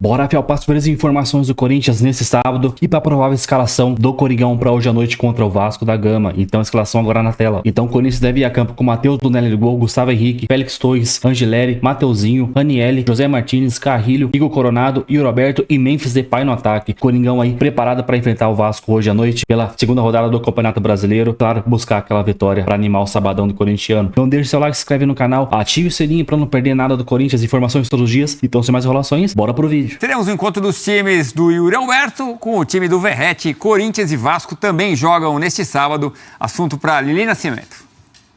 Bora afiar as primeiras informações do Corinthians nesse sábado e para a provável escalação do Coringão para hoje à noite contra o Vasco da Gama. Então a escalação agora na tela. Então o Corinthians deve ir a campo com Matheus Donelli no gol, Gustavo Henrique, Félix Torres, Angileri, Mateuzinho, Ranielli, José Martins, Carrilho, Igor Coronado, Yuri Alberto e Memphis Depay no ataque. Coringão aí preparado para enfrentar o Vasco hoje à noite pela segunda rodada do Campeonato Brasileiro. Claro, buscar aquela vitória para animar o sabadão do corintiano. Então deixe seu like, se inscreve no canal, ative o sininho para não perder nada do Corinthians, informações todos os dias. Então sem mais enrolações, bora pro vídeo. Teremos um encontro dos times do Yuri Alberto com o time do Verratti. Corinthians e Vasco também jogam neste sábado. Assunto para Lili Nascimento.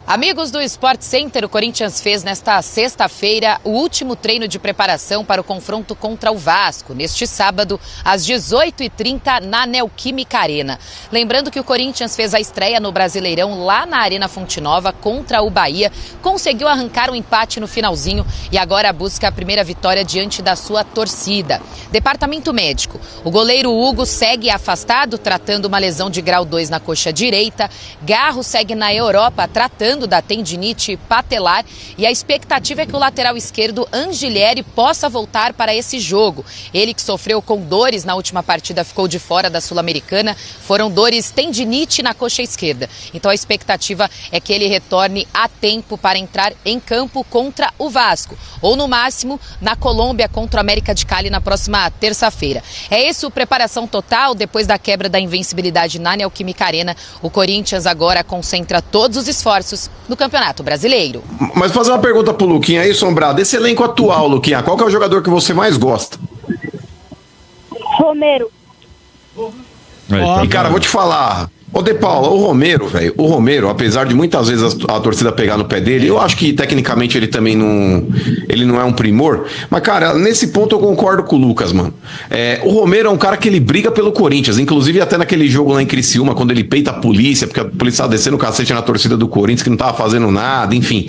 Amigos do Sport Center, o Corinthians fez nesta sexta-feira o último treino de preparação para o confronto contra o Vasco, neste sábado, às 18h30, na Neoquímica Arena. Lembrando que o Corinthians fez a estreia no Brasileirão lá na Arena Fonte Nova contra o Bahia, conseguiu arrancar um empate no finalzinho e agora busca a primeira vitória diante da sua torcida. Departamento médico, o goleiro Hugo segue afastado, tratando uma lesão de grau 2 na coxa direita. Garro segue na Europa, tratando da tendinite patelar, e a expectativa é que o lateral esquerdo Angileri possa voltar para esse jogo. Ele que sofreu com dores na última partida ficou de fora da Sul-Americana, foram dores tendinite na coxa esquerda. Então a expectativa é que ele retorne a tempo para entrar em campo contra o Vasco, ou no máximo na Colômbia contra o América de Cali na próxima terça-feira. É isso, preparação total depois da quebra da invencibilidade na Neoquímica Arena. O Corinthians agora concentra todos os esforços no Campeonato Brasileiro. Mas fazer uma pergunta pro Luquinha aí, Sombrado. Esse elenco atual, Luquinha, qual que é o jogador que você mais gosta? Romero. E, cara, vou te falar. Ô, De Paula, o Romero, velho, apesar de muitas vezes a torcida pegar no pé dele, eu acho que tecnicamente ele também não é um primor, mas, cara, nesse ponto eu concordo com o Lucas, mano. O Romero é um cara que ele briga pelo Corinthians, inclusive até naquele jogo lá em Criciúma, quando ele peita a polícia, porque a polícia tava descendo o cacete na torcida do Corinthians, que não tava fazendo nada, enfim.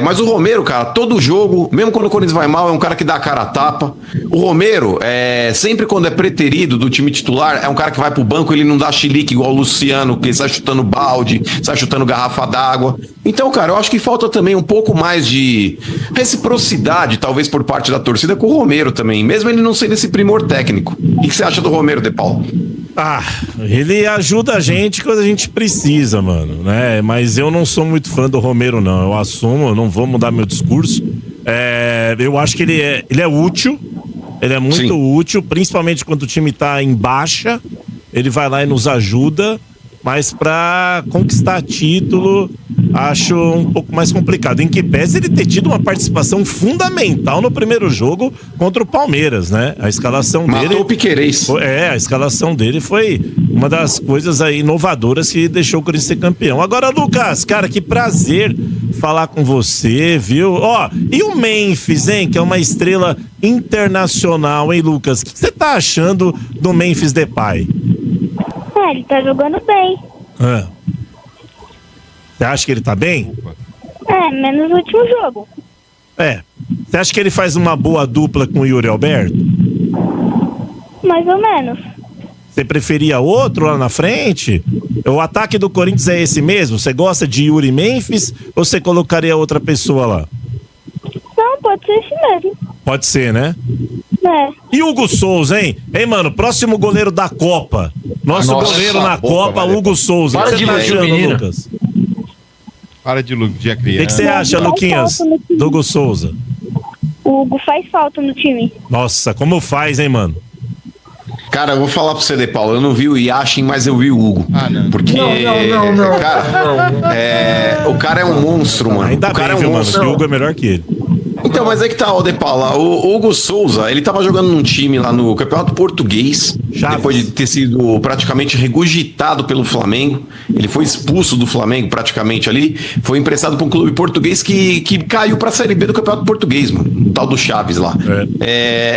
Mas o Romero, cara, todo jogo, mesmo quando o Corinthians vai mal, é um cara que dá a cara a tapa. O Romero, sempre quando é preterido do time titular, é um cara que vai pro banco, ele não dá chilique igual o Luciano, que sai chutando balde, sai chutando garrafa d'água. Então, cara, eu acho que falta também um pouco mais de reciprocidade, talvez por parte da torcida, com o Romero também, mesmo ele não sendo esse primor técnico. O que você acha do Romero, De Paulo? Ele ajuda a gente quando a gente precisa, mano, né? Mas eu não sou muito fã do Romero, não. Eu assumo, eu não vou mudar meu discurso. Eu acho que ele é útil, ele é muito útil, principalmente quando o time tá em baixa. Ele vai lá e nos ajuda, mas para conquistar título, acho um pouco mais complicado. Em que pese ele ter tido uma participação fundamental no primeiro jogo contra o Palmeiras, né? A escalação dele... Matou o Piquerez. A escalação dele foi uma das coisas aí inovadoras que deixou o Corinthians ser campeão. Agora, Lucas, cara, que prazer falar com você, viu? E o Memphis, hein? Que é uma estrela internacional, hein, Lucas? O que você tá achando do Memphis Depay? Ele tá jogando bem. Você acha que ele tá bem? Menos no último jogo. Você acha que ele faz uma boa dupla com o Yuri Alberto? Mais ou menos. Você preferia outro lá na frente? O ataque do Corinthians é esse mesmo? Você gosta de Yuri e Memphis ou você colocaria outra pessoa lá? Não, pode ser esse mesmo. Pode ser, né? E Hugo Souza, hein? Mano, próximo goleiro da Copa. Nosso goleiro na Copa, Hugo Souza. Para de iludir, menino. Lucas? Para de iludir a criança. O que você acha, Luquinhas, do Hugo Souza? O Hugo faz falta no time. Nossa, como faz, hein, mano? Cara, eu vou falar pra você, De Paulo, eu não vi o Yashin, mas eu vi o Hugo. Não. Porque, cara, o cara é um monstro, mano. Ainda o cara bem, é um mano, monstro. que o Hugo é melhor que ele. Então, mas é que tá, De Paula, o Hugo Souza, ele tava jogando num time lá no Campeonato Português, depois de ter sido praticamente regurgitado pelo Flamengo. Ele foi expulso do Flamengo praticamente ali, foi emprestado pra um clube português que caiu pra Série B do Campeonato Português, mano, o tal do Chaves lá.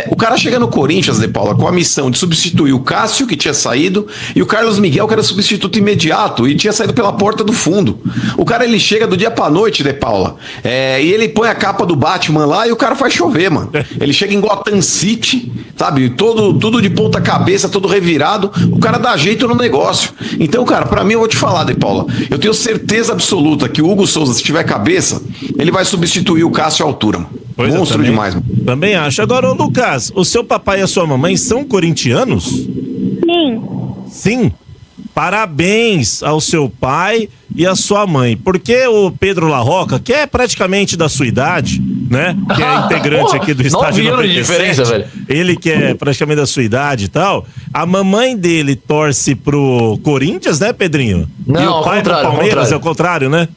O cara chega no Corinthians, De Paula, com a missão de substituir o Cássio, que tinha saído, e o Carlos Miguel, que era substituto imediato, e tinha saído pela porta do fundo. O cara, ele chega do dia pra noite, De Paula, e ele põe a capa do Batman lá e o cara faz chover, mano. Ele chega em Gotham City, sabe? Tudo de ponta cabeça, todo revirado. O cara dá jeito no negócio. Então, cara, pra mim, eu vou te falar, De Paula, eu tenho certeza absoluta que o Hugo Souza, se tiver cabeça, ele vai substituir o Cássio à altura, mano. Monstro demais, mano. Também acho. Agora, ô Lucas, o seu papai e a sua mamãe são corintianos? Sim. Sim. Parabéns ao seu pai e à sua mãe. Porque o Pedro Larroca, que é praticamente da sua idade, né? Que é integrante aqui do Estádio 9 anos de diferença, velho. Ele que é praticamente da sua idade e tal. A mamãe dele torce pro Corinthians, né, Pedrinho? Não, e o ao pai pro contrário, Palmeiras, é o contrário, né?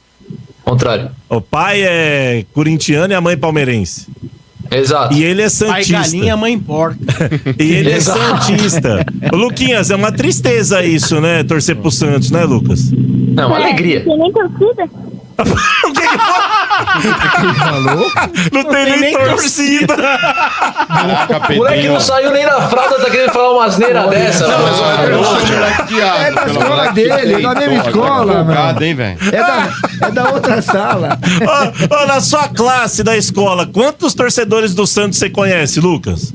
Contrário. O pai é corintiano e a mãe palmeirense. Exato. E ele é Pai santista. galinha, mãe porca. E ele é Exato. santista. Ô, Luquinhas, é uma tristeza isso, né? Torcer pro Santos, né, Lucas? Não, uma alegria. Tem nem torcida? O que que foi? Não tem nem torcida. O moleque não saiu nem da fralda, tá querendo falar uma asneira dessa. Não, mas É da escola dele, da mesma escola, mano. Hein, velho? É da outra sala. Ó, na sua classe da escola, quantos torcedores do Santos você conhece, Lucas?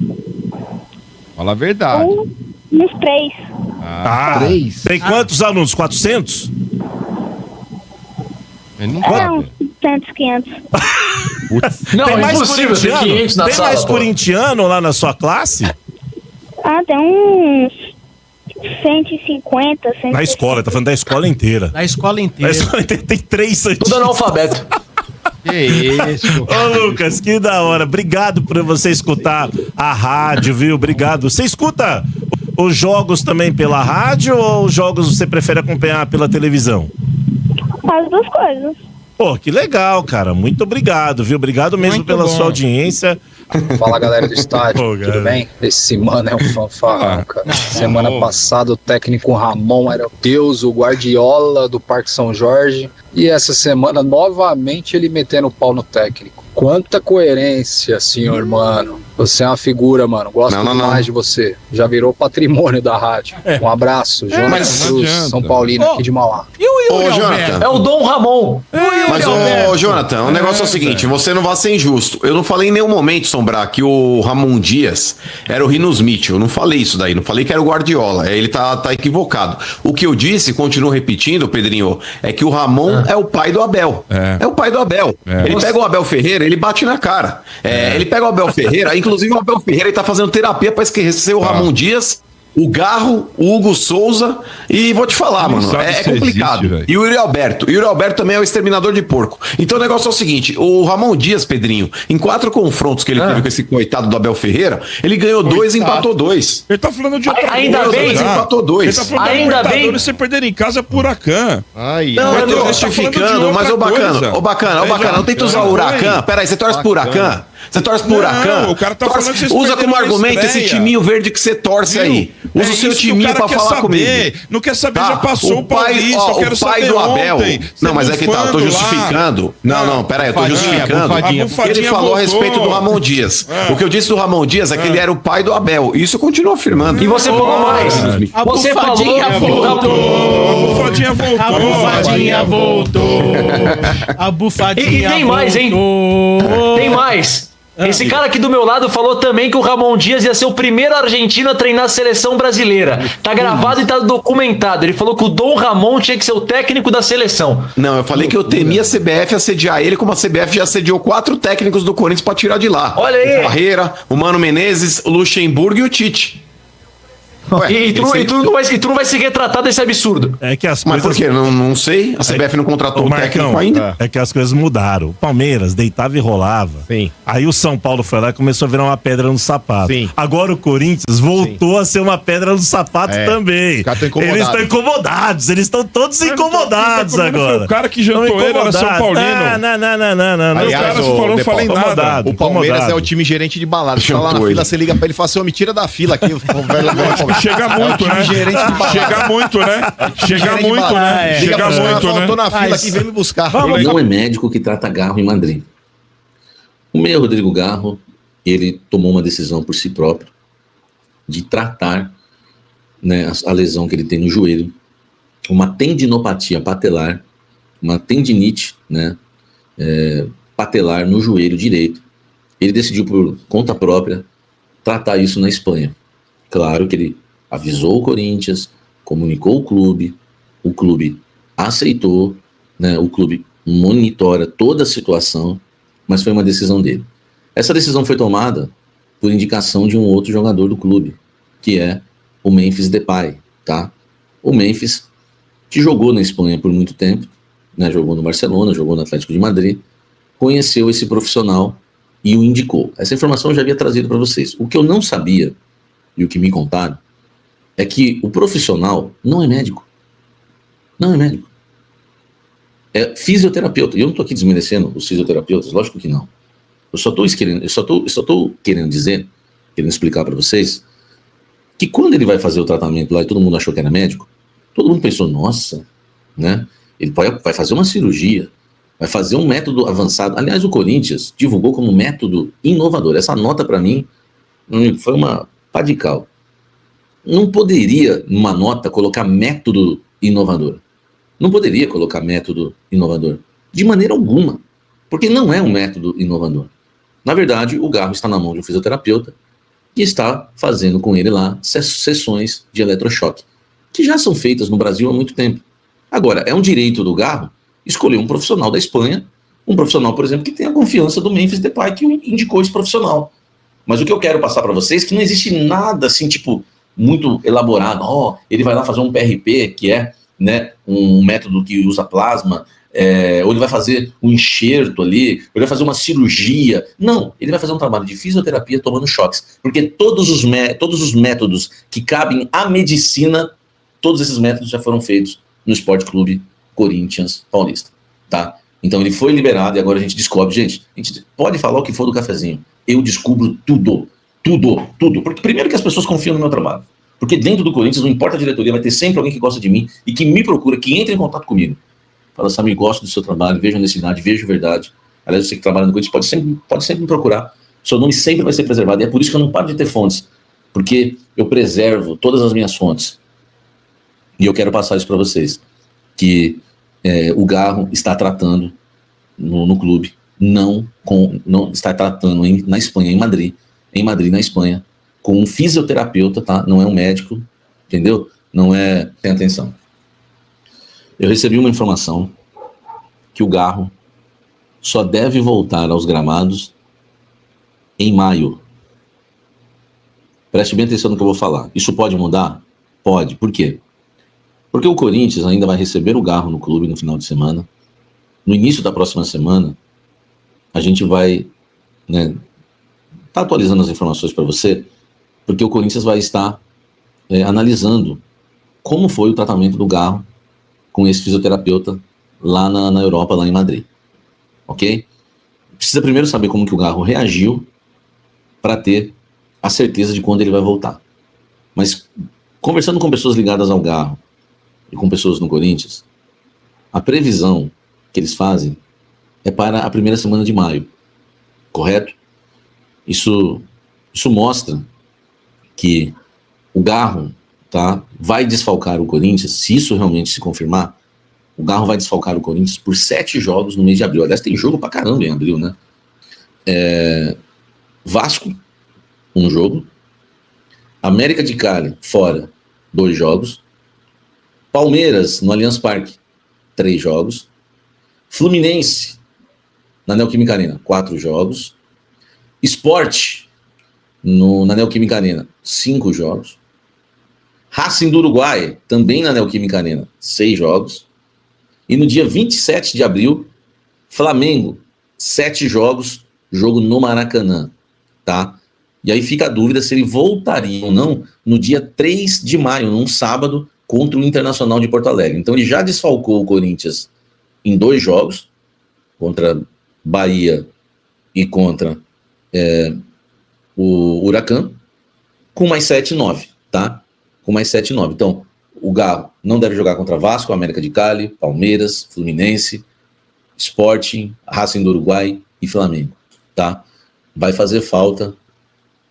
Fala a verdade. Uns 3. Ah, 3. Tem quantos alunos? 400? Ele não É, sabe. uns 400, 500. Não, Tem é mais impossível, tem 500 na Tem sala. mais pô. corintiano lá na sua classe? Tem uns 150, 160. Na escola, tá falando da escola inteira. Na escola Na inteira. escola inteira tem 3 santistas. Tudo analfabeto. Que isso? Ô, Lucas, que da hora. Obrigado por você escutar a rádio, viu? Obrigado. Você escuta os jogos também pela rádio ou os jogos você prefere acompanhar pela televisão? As duas coisas. Pô, que legal, cara. Muito obrigado, viu? Obrigado mesmo Muito pela bom. sua audiência. Fala, galera do estádio, Pô, tudo galera. bem? Esse mano é um fanfarrão, cara. Semana passada o técnico Ramon era o Deus, o Guardiola do Parque São Jorge. E essa semana, novamente, ele metendo o pau no técnico. Quanta coerência, senhor, mano. Você é uma figura, mano. Gosto Não. demais de você. Já virou patrimônio da rádio. Um abraço. Jonas mas não Cruz, adianta. São Paulino, aqui de Mauá. E o Ô, Yuri Jonathan. Alberto? É o Dom Ramon. Mas, ô, Jonathan, o negócio é o seguinte, você não vai ser injusto. Eu não falei em nenhum momento, Sombrar, que o Ramon Dias era o Rinos Mitchell. Eu não falei isso daí, não falei que era o Guardiola. Ele tá equivocado. O que eu disse, continuo repetindo, Pedrinho, é que o Ramon é o pai do Abel. É o pai do Abel. Ele pega o Abel Ferreira, ele bate na cara. Ele pega o Abel Ferreira, inclusive o Abel Ferreira ele tá fazendo terapia pra esquecer o Ramon Dias, o Garro, o Hugo Souza, e vou te falar, Não mano, sabe é se complicado. existe, velho. E o Yuri Alberto. O Yuri Alberto também é o exterminador de porco. Então o negócio é o seguinte: o Ramon Dias, Pedrinho, em 4 confrontos que ele teve com esse coitado do Abel Ferreira, ele ganhou 2 e empatou 2. Ele tá falando de outra Ainda coisa bem, já. empatou 2. Ele tá falando da Ainda bem. Libertadores, você perder em casa por Huracan. Ai, Não, Mas eu ele tô tá justificando, falando de mas ô outra bacana, coisa. ô bacana, Veja, não tenta usar já o foi. Huracan. Peraí, você torce pro Bacana. Huracan? Você torce pro Não, Huracan? o cara tá Torce- falando que vocês usa como perderam na argumento esse estreia. timinho verde que você torce Viu? aí. Usa o É seu isso que o timinho cara pra quer falar saber. comigo. Não quer saber, Tá, já passou o Paulista, eu quero o pai saber do Abel. ontem. Você Não, mas é que tá, eu tô bufando lá. justificando. Não, peraí, eu tô Bufadinha, justificando. bufadinha. A bufadinha Ele falou a voltou. respeito do Ramon Dias. É. O que eu disse do Ramon Dias é que ele era o pai do Abel. Isso eu continuo afirmando. E você falou mais. A Você falou bufadinha que A bufadinha voltou. A bufadinha voltou. A bufadinha E tem mais, hein? voltou. Tem mais. Esse cara aqui do meu lado falou também que o Ramon Dias ia ser o primeiro argentino a treinar a seleção brasileira. Tá gravado e tá documentado. Ele falou que o Dom Ramon tinha que ser o técnico da seleção. Não, eu falei que eu temia a CBF assediar ele, como a CBF já assediou 4 técnicos do Corinthians pra tirar de lá. Olha aí. O Barreira, o Mano Menezes, o Luxemburgo e o Tite. Ué, E tu não vai se retratar desse absurdo. É que as Mas coisas... por quê? Não sei. A CBF não contratou Ô, o Marcão, técnico ainda. É que as coisas mudaram. O Palmeiras deitava e rolava. Sim. Aí o São Paulo foi lá e começou a virar uma pedra no sapato. Sim. Agora o Corinthians voltou a ser uma pedra no sapato É. também. Os caras tão incomodados. Eles estão incomodados. Eles estão todos incomodados quem tá comendo agora. foi o cara que jantou Tão ele, era São incomodados. Paulino. Não. Aí, Aliás, caras ô, falaram, De não falei Paulo, nada. O Palmeiras Incomodado. é o time gerente de balada. Você tá lá na Jantou fila, ele. você liga pra ele e fala assim, ô, me tira da fila aqui. Chega muito, né? Gerente de balada. Chega muito, né? Chega Gerente de muito, balada. né? Liga Chega pros caras, muito, fala, né? tô na fila Mas- aqui, vem me buscar. Não é médico que trata Garro em Madrid. O meia Rodrigo Garro, ele tomou uma decisão por si próprio de tratar, né, a lesão que ele tem no joelho, uma tendinopatia patelar, uma tendinite, né, patelar no joelho direito. Ele decidiu por conta própria tratar isso na Espanha. Claro que ele avisou o Corinthians, comunicou o clube aceitou, né, o clube monitora toda a situação, mas foi uma decisão dele. Essa decisão foi tomada por indicação de um outro jogador do clube, que é o Memphis Depay, tá? O Memphis, que jogou na Espanha por muito tempo, né? Jogou no Barcelona, jogou no Atlético de Madrid, conheceu esse profissional e o indicou. Essa informação eu já havia trazido para vocês. O que eu não sabia, e o que me contaram, é que o profissional não é médico. Não é médico. É fisioterapeuta. E eu não estou aqui desmerecendo os fisioterapeutas, lógico que não. Eu só estou querendo dizer, querendo explicar para vocês, que quando ele vai fazer o tratamento lá e todo mundo achou que era médico, todo mundo pensou, nossa, né? Ele vai fazer uma cirurgia, vai fazer um método avançado. Aliás, o Corinthians divulgou como método inovador. Essa nota, para mim, foi uma pá de cal. Não poderia, numa nota, colocar método inovador. Não poderia colocar método inovador. De maneira alguma. Porque não é um método inovador. Na verdade, o Garro está na mão de um fisioterapeuta que está fazendo com ele lá sessões de eletrochoque, que já são feitas no Brasil há muito tempo. Agora, é um direito do Garro escolher um profissional da Espanha, um profissional, por exemplo, que tenha a confiança do Memphis Depay, que indicou esse profissional. Mas o que eu quero passar para vocês é que não existe nada assim, tipo, muito elaborado. Ele vai lá fazer um PRP, que é, né, um método que usa plasma, ou ele vai fazer um enxerto ali, ou ele vai fazer uma cirurgia. Não, ele vai fazer um trabalho de fisioterapia tomando choques. Porque todos os métodos que cabem à medicina, todos esses métodos já foram feitos no Esporte Clube Corinthians Paulista, tá? Então ele foi liberado e agora a gente descobre, gente, a gente pode falar o que for do cafezinho, eu descubro tudo. Porque primeiro que as pessoas confiam no meu trabalho. Porque dentro do Corinthians, não importa a diretoria, vai ter sempre alguém que gosta de mim e que me procura, que entra em contato comigo. Fala, Samir, gosto do seu trabalho, vejo a necessidade, vejo verdade. Aliás, você que trabalha no Corinthians pode sempre me procurar. Seu nome sempre vai ser preservado. E é por isso que eu não paro de ter fontes. Porque eu preservo todas as minhas fontes. E eu quero passar isso para vocês. Que o Garro está tratando no clube, não está tratando na Espanha, em Madrid, na Espanha, com um fisioterapeuta, tá? Não é um médico, entendeu? Não é... Tem atenção. Eu recebi uma informação que o Garro só deve voltar aos gramados em maio. Preste bem atenção no que eu vou falar. Isso pode mudar? Pode. Por quê? Porque o Corinthians ainda vai receber o Garro no clube no final de semana. No início da próxima semana, a gente vai, né, tá atualizando as informações para você, porque o Corinthians vai estar analisando como foi o tratamento do Garro com esse fisioterapeuta lá na Europa, lá em Madrid. Ok? Precisa primeiro saber como que o Garro reagiu para ter a certeza de quando ele vai voltar. Mas conversando com pessoas ligadas ao Garro e com pessoas no Corinthians, a previsão que eles fazem é para a primeira semana de maio. Correto? Isso mostra que o Garro, tá, vai desfalcar o Corinthians, se isso realmente se confirmar, o Garro vai desfalcar o Corinthians por 7 jogos no mês de abril. Aliás, tem jogo pra caramba em abril, né? Vasco, 1 jogo. América de Cali, fora, 2 jogos. Palmeiras, no Allianz Parque, 3 jogos. Fluminense, na Neoquímica Arena, 4 jogos. Sport, na Neoquímica Arena, 5 jogos. Racing do Uruguai, também na Neoquímica Arena, 6 jogos. E no dia 27 de abril, Flamengo, 7 jogos, jogo no Maracanã, tá? E aí fica a dúvida se ele voltaria ou não no dia 3 de maio, num sábado, contra o Internacional de Porto Alegre. Então ele já desfalcou o Corinthians em 2 jogos, contra Bahia e contra o Huracan, com mais 7 e 9, tá? Com mais 7 e 9. Então, o Garro não deve jogar contra Vasco, América de Cali, Palmeiras, Fluminense, Sporting, Racing do Uruguai e Flamengo, tá? Vai fazer falta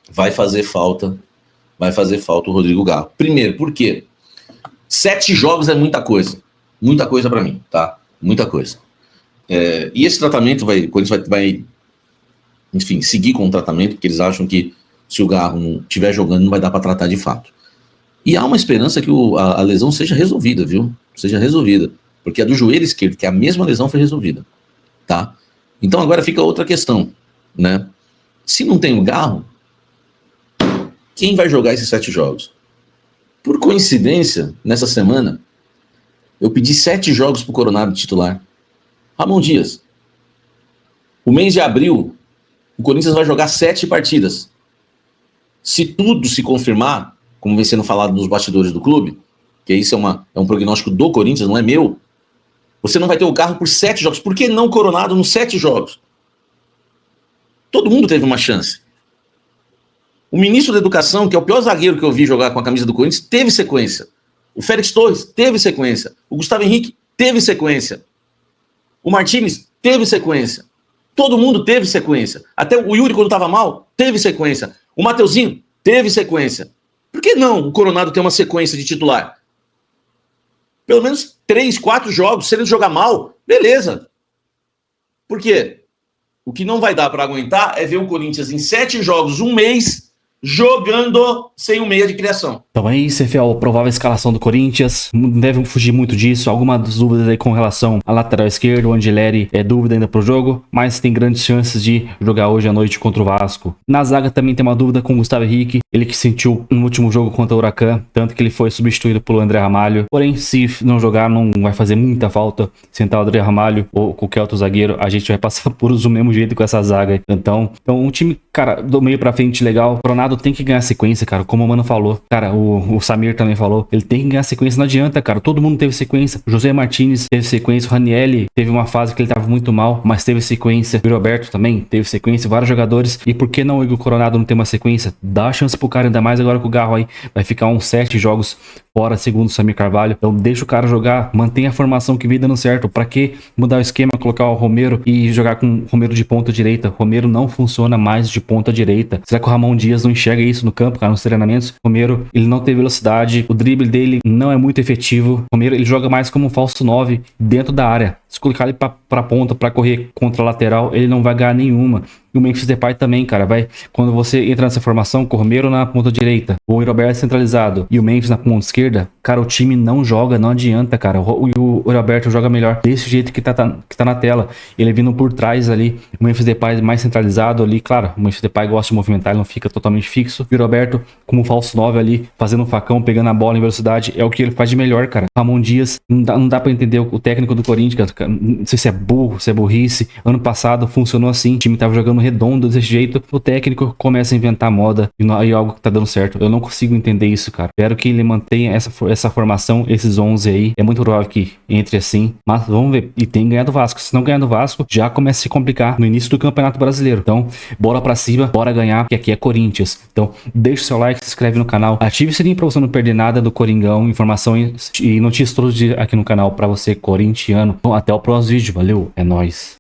o Rodrigo Garro. Primeiro, por quê? 7 jogos é muita coisa para mim, tá? Muita coisa. E esse tratamento o Corinthians vai, enfim, seguir com o tratamento, porque eles acham que se o Garro não estiver jogando, não vai dar para tratar de fato. E há uma esperança que a lesão seja resolvida, viu? Seja resolvida. Porque a do joelho esquerdo, que é a mesma lesão, foi resolvida, tá? Então agora fica outra questão, né? Se não tem o Garro, quem vai jogar esses 7 jogos? Por coincidência, nessa semana, eu pedi 7 jogos pro Coronado titular. Ramon Dias. O mês de abril, o Corinthians vai jogar 7 partidas. Se tudo se confirmar, como vem sendo falado nos bastidores do clube, que isso é um prognóstico do Corinthians, não é meu, você não vai ter o Garro por 7 jogos. Por que não o Coronado nos 7 jogos? Todo mundo teve uma chance. O ministro da Educação, que é o pior zagueiro que eu vi jogar com a camisa do Corinthians, teve sequência. O Félix Torres teve sequência. O Gustavo Henrique teve sequência. O Martínez teve sequência. Todo mundo teve sequência. Até o Yuri, quando estava mal, teve sequência. O Mateuzinho teve sequência. Por que não o Coronado ter uma sequência de titular? Pelo menos 3, 4 jogos. Se ele jogar mal, beleza. Por quê? O que não vai dar para aguentar é ver o Corinthians em 7 jogos, um mês, jogando sem um meia de criação. Então é isso, FL, provável escalação do Corinthians, não deve fugir muito disso, algumas dúvidas aí com relação à lateral esquerda, o Angeleri é dúvida ainda pro jogo, mas tem grandes chances de jogar hoje à noite contra o Vasco. Na zaga também tem uma dúvida com o Gustavo Henrique, ele que sentiu no último jogo contra o Huracan, tanto que ele foi substituído pelo André Ramalho, porém se não jogar não vai fazer muita falta sentar o André Ramalho ou qualquer outro zagueiro, a gente vai passar por do mesmo jeito com essa zaga. Então um time, cara, do meio pra frente legal, o Coronado tem que ganhar sequência, cara, como o Mano falou, cara, o Samir também falou, ele tem que ganhar sequência, não adianta, cara, todo mundo teve sequência, o José Martínez teve sequência, o Ranieri teve uma fase que ele tava muito mal, mas teve sequência, o Roberto também teve sequência, vários jogadores, e por que não o Igor Coronado não tem uma sequência? Dá a chance pro cara, ainda mais agora que o Garro aí vai ficar uns 7 jogos fora, segundo o Samir Carvalho, então deixa o cara jogar, mantém a formação que vem dando certo, pra que mudar o esquema, colocar o Romero e jogar com o Romero de ponta direita? Romero não funciona mais de ponta direita, será que o Ramon Dias não enxerga isso no campo, cara, nos treinamentos? Romero, ele não tem velocidade, o drible dele não é muito efetivo, Romero, ele joga mais como um falso 9 dentro da área, se colocar ele pra ponta, pra correr contra a lateral, ele não vai ganhar nenhuma. E o Memphis Depay também, cara, vai, quando você entra nessa formação, com o Romero na ponta direita, o Roberto centralizado e o Memphis na ponta esquerda, cara, o time não joga, não adianta, cara, o Roberto joga melhor desse jeito que tá na tela, ele vindo por trás ali, o Memphis Depay mais centralizado ali, claro, o Memphis Depay gosta de movimentar, ele não fica totalmente fixo, e o Roberto como falso 9 ali, fazendo um facão, pegando a bola em velocidade, é o que ele faz de melhor, cara. Ramon Dias, não dá pra entender o técnico do Corinthians, não sei se é burro, se é burrice, ano passado funcionou assim, o time tava jogando redondo desse jeito, o técnico começa a inventar moda e algo que tá dando certo. Eu não consigo entender isso, cara. Espero que ele mantenha essa formação, esses 11 aí. É muito provável que entre assim, mas vamos ver. E tem que ganhar do Vasco. Se não ganhar do Vasco, já começa a se complicar no início do Campeonato Brasileiro. Então, bora pra cima, bora ganhar, porque aqui é Corinthians. Então, deixa o seu like, se inscreve no canal, ative o sininho pra você não perder nada do Coringão, informações e notícias todos os dias aqui no canal pra você, corintiano. Então, até o próximo vídeo. Valeu, é nóis.